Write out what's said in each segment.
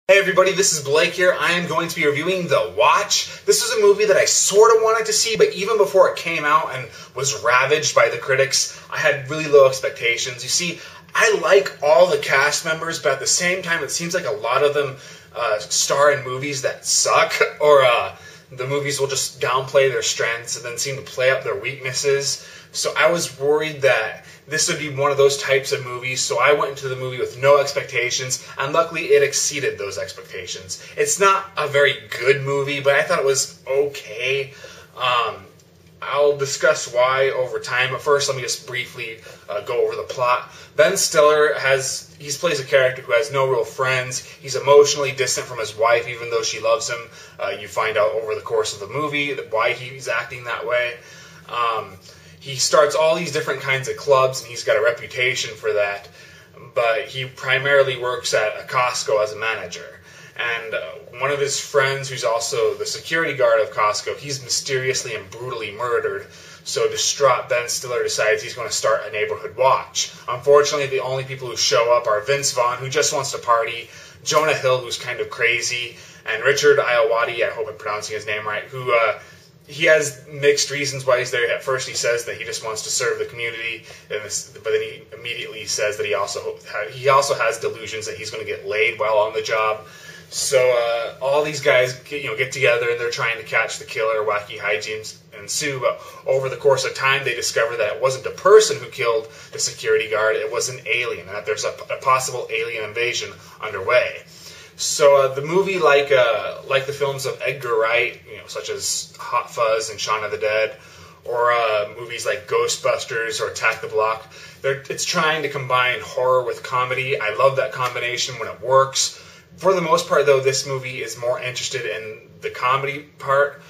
Hey everybody, this is Blake here. I am going to be reviewing The Watch. This is a movie that I sort of wanted to see, but even before it came out and was ravaged by the critics, I had really low expectations. You see, I like all the cast members, but at the same time, it seems like a lot of them star in movies that suck, or the movies will just downplay their strengths and then seem to play up their weaknesses. So I was worried that this would be one of those types of movies, so I went into the movie with no expectations, and luckily it exceeded those expectations. It's not a very good movie, but I thought it was okay. I'll discuss why over time, but first let me just briefly go over the plot. Ben Stiller plays a character who has no real friends. He's emotionally distant from his wife, even though she loves him. You find out over the course of the movie why he's acting that way. He starts all these different kinds of clubs, and he's got a reputation for that, but he primarily works at a Costco as a manager. And one of his friends, who's also the security guard of Costco, he's mysteriously and brutally murdered. So distraught, Ben Stiller decides he's going to start a neighborhood watch. Unfortunately, the only people who show up are Vince Vaughn, who just wants to party, Jonah Hill, who's kind of crazy, and Richard Ayoade, I hope I'm pronouncing his name right, who he has mixed reasons why he's there. At first he says that he just wants to serve the community, but then he immediately says that he also has delusions that he's going to get laid while on the job. So all these guys get together, and they're trying to catch the killer. Wacky hijinks ensue, but over the course of time they discover that it wasn't a person who killed the security guard, it was an alien, and that there's a possible alien invasion underway. So the movie, like the films of Edgar Wright, such as Hot Fuzz and Shaun of the Dead, or movies like Ghostbusters or Attack the Block, it's trying to combine horror with comedy. I love that combination when it works. For the most part, though, this movie is more interested in the comedy part.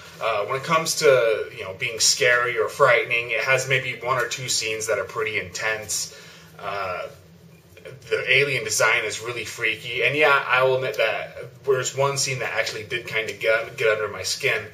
When it comes to being scary or frightening, it has maybe one or two scenes that are pretty intense. The alien design is really freaky, and yeah, I will admit that there's one scene that actually did kind of get under my skin.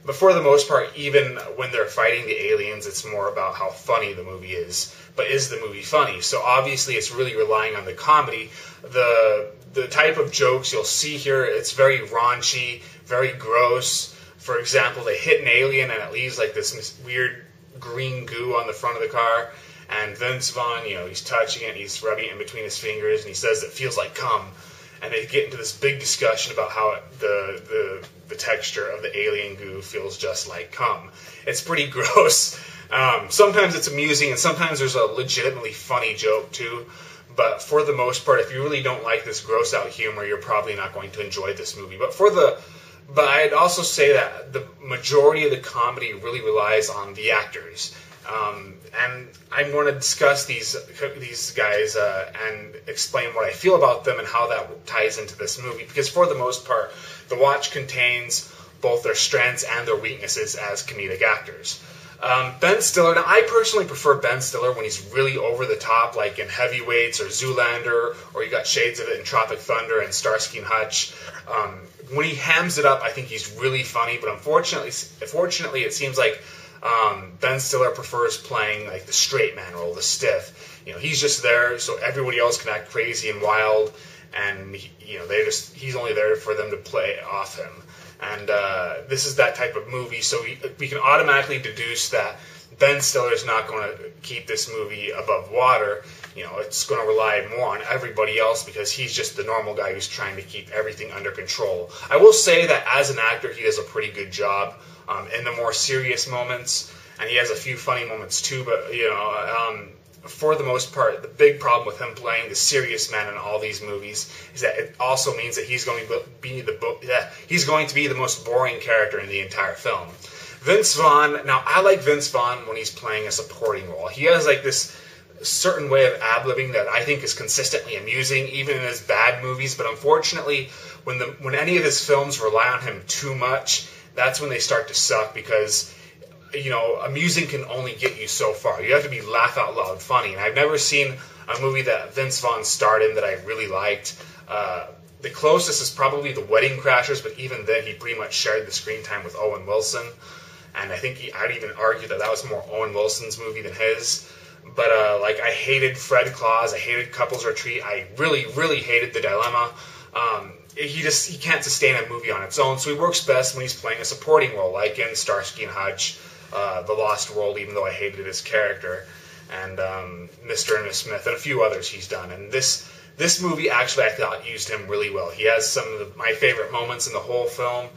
But for the most part, even when they're fighting the aliens, it's more about how funny the movie is. But is the movie funny? So obviously it's really relying on the comedy. The type of jokes you'll see here, it's very raunchy, very gross. For example, they hit an alien and it leaves like this weird green goo on the front of the car. And Vince Vaughn, he's touching it, he's rubbing it in between his fingers, and he says it feels like cum. And they get into this big discussion about how the texture of the alien goo feels just like cum. It's pretty gross. Sometimes it's amusing, and sometimes there's a legitimately funny joke too. But for the most part, if you really don't like this gross out humor, you're probably not going to enjoy this movie. But I'd also say that the majority of the comedy really relies on the actors. And I'm going to discuss these guys and explain what I feel about them and how that ties into this movie. Because for the most part, The Watch contains both their strengths and their weaknesses as comedic actors. Ben Stiller, now I personally prefer Ben Stiller when he's really over the top, like in Heavyweights or Zoolander, or you got shades of it in Tropic Thunder and Starsky and Hutch. When he hams it up, I think he's really funny, but unfortunately it seems like Ben Stiller prefers playing like the straight man role, the stiff. He's just there so everybody else can act crazy and wild, and he's only there for them to play off him. And this is that type of movie, so we can automatically deduce that Ben Stiller is not going to keep this movie above water. It's going to rely more on everybody else because he's just the normal guy who's trying to keep everything under control. I will say that as an actor, he does a pretty good job in the more serious moments, and he has a few funny moments too, but for the most part, the big problem with him playing the serious man in all these movies is that it also means that he's going to be the most boring character in the entire film. Vince Vaughn, now I like Vince Vaughn when he's playing a supporting role. He has like this certain way of ad-libbing that I think is consistently amusing, even in his bad movies, but unfortunately, when any of his films rely on him too much, that's when they start to suck because amusing can only get you so far. You have to be laugh out loud funny. And I've never seen a movie that Vince Vaughn starred in that I really liked. The closest is probably The Wedding Crashers, but even then he pretty much shared the screen time with Owen Wilson. And I think I'd even argue that was more Owen Wilson's movie than his. But I hated Fred Claus. I hated Couples Retreat. I really, really hated The Dilemma. he can't sustain a movie on its own, so he works best when he's playing a supporting role, like in Starsky and Hutch, The Lost World, even though I hated his character, and Mr. and Miss Smith, and a few others he's done. And this movie actually, I thought, used him really well. He has some of my favorite moments in the whole film.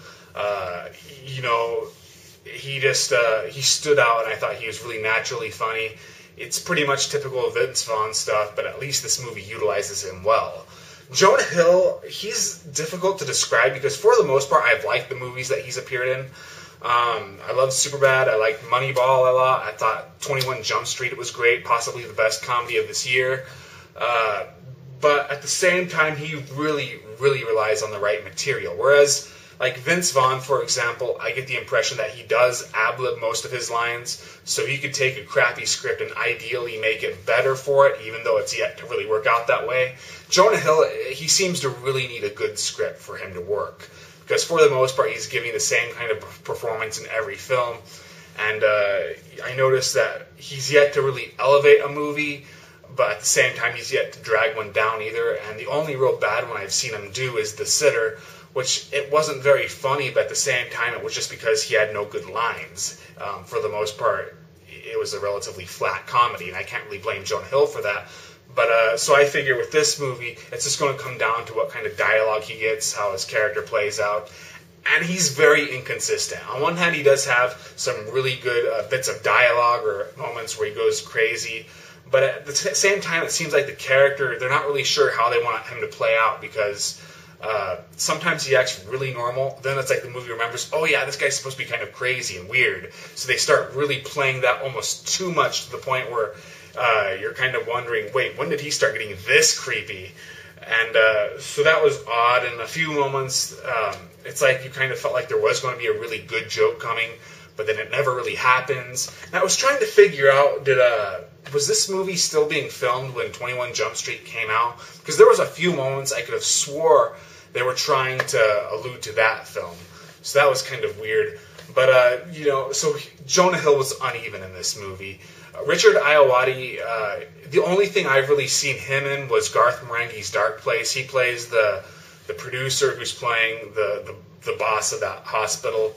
He stood out, and I thought he was really naturally funny. It's pretty much typical Vince Vaughn stuff, but at least this movie utilizes him well. Jonah Hill, he's difficult to describe because for the most part, I've liked the movies that he's appeared in. I love Superbad. I liked Moneyball a lot. I thought 21 Jump Street was great, possibly the best comedy of this year. But at the same time, he really, really relies on the right material. Whereas, like Vince Vaughn, for example, I get the impression that he does ad-lib most of his lines, so he could take a crappy script and ideally make it better for it, even though it's yet to really work out that way. Jonah Hill, he seems to really need a good script for him to work, because for the most part, he's giving the same kind of performance in every film, and I noticed that he's yet to really elevate a movie, but at the same time, he's yet to drag one down either, and the only real bad one I've seen him do is The Sitter, which it wasn't very funny, but at the same time, it was just because he had no good lines. For the most part, it was a relatively flat comedy, and I can't really blame Jonah Hill for that. But so I figure with this movie, it's just going to come down to what kind of dialogue he gets, how his character plays out. And he's very inconsistent. On one hand, he does have some really good bits of dialogue or moments where he goes crazy. But at the same time, it seems like the character, they're not really sure how they want him to play out because sometimes he acts really normal. Then it's like the movie remembers, oh yeah, this guy's supposed to be kind of crazy and weird. So they start really playing that almost too much to the point where you're kind of wondering, wait, when did he start getting this creepy? And so that was odd. In a few moments, it's like you kind of felt like there was going to be a really good joke coming, but then it never really happens. And I was trying to figure out, was this movie still being filmed when 21 Jump Street came out? Because there was a few moments I could have swore they were trying to allude to that film. So that was kind of weird. But, so Jonah Hill was uneven in this movie. Richard Ayoade, the only thing I've really seen him in was Garth Marenghi's Dark Place. He plays the producer who's playing the boss of that hospital.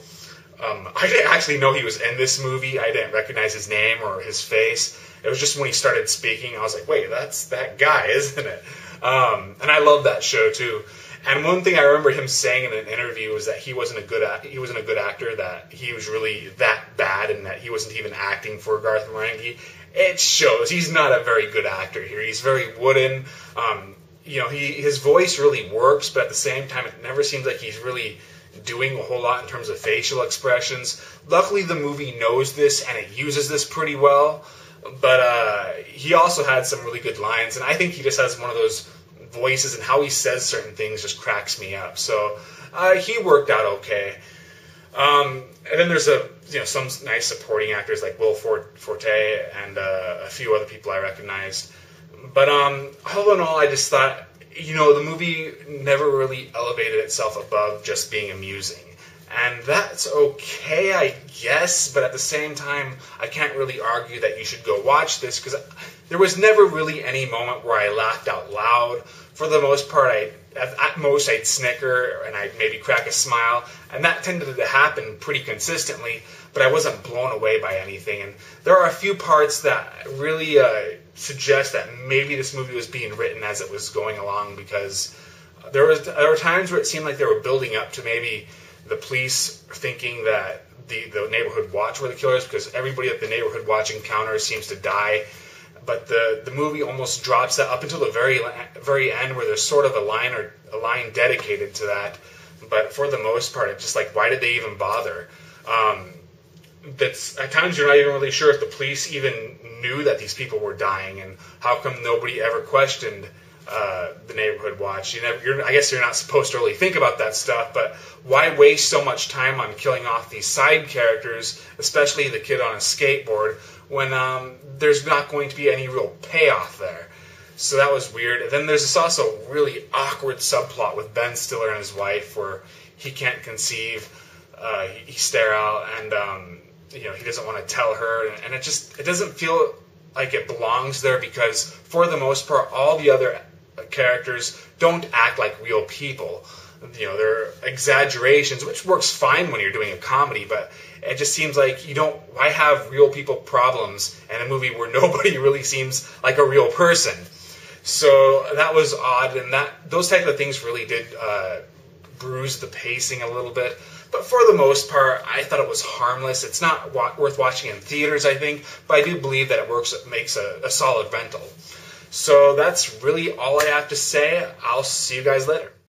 I didn't actually know he was in this movie. I didn't recognize his name or his face. It was just when he started speaking, I was like, wait, that's that guy, isn't it? And I love that show, too. And one thing I remember him saying in an interview was that he wasn't a good actor, that he was really that bad, and that he wasn't even acting for Garth Marenghi. It shows. He's not a very good actor here. He's very wooden. His voice really works, but at the same time, it never seems like he's really doing a whole lot in terms of facial expressions. Luckily, the movie knows this, and it uses this pretty well. But he also had some really good lines, and I think he just has one of those voices, and how he says certain things just cracks me up. So he worked out okay. And then there's some nice supporting actors like Will Forte and a few other people I recognized. But all in all, I just thought, the movie never really elevated itself above just being amusing. And that's okay, I guess, but at the same time, I can't really argue that you should go watch this, because there was never really any moment where I laughed out loud. For the most part, at most I'd snicker, and I'd maybe crack a smile, and that tended to happen pretty consistently, but I wasn't blown away by anything. And there are a few parts that really suggest that maybe this movie was being written as it was going along, because there were times where it seemed like they were building up to maybe the police thinking that the neighborhood watch were the killers, because everybody at the neighborhood watch encounter seems to die. But the movie almost drops that up until the very end, where there's sort of a line dedicated to that. But for the most part, it's just like, why did they even bother? At times you're not even really sure if the police even knew that these people were dying, and how come nobody ever questioned the neighborhood watch. I guess you're not supposed to really think about that stuff, but why waste so much time on killing off these side characters, especially the kid on a skateboard, when there's not going to be any real payoff there? So that was weird. And then there's this also really awkward subplot with Ben Stiller and his wife, where he can't conceive, he's sterile, and he doesn't want to tell her, and it doesn't feel like it belongs there, because for the most part, all the other characters don't act like real people. they're exaggerations, which works fine when you're doing a comedy, but it just seems like why have real people problems in a movie where nobody really seems like a real person? So that was odd, and those type of things really did bruise the pacing a little bit. But for the most part, I thought it was harmless. It's not worth watching in theaters, I think, but I do believe that it makes a solid rental. So that's really all I have to say. I'll see you guys later.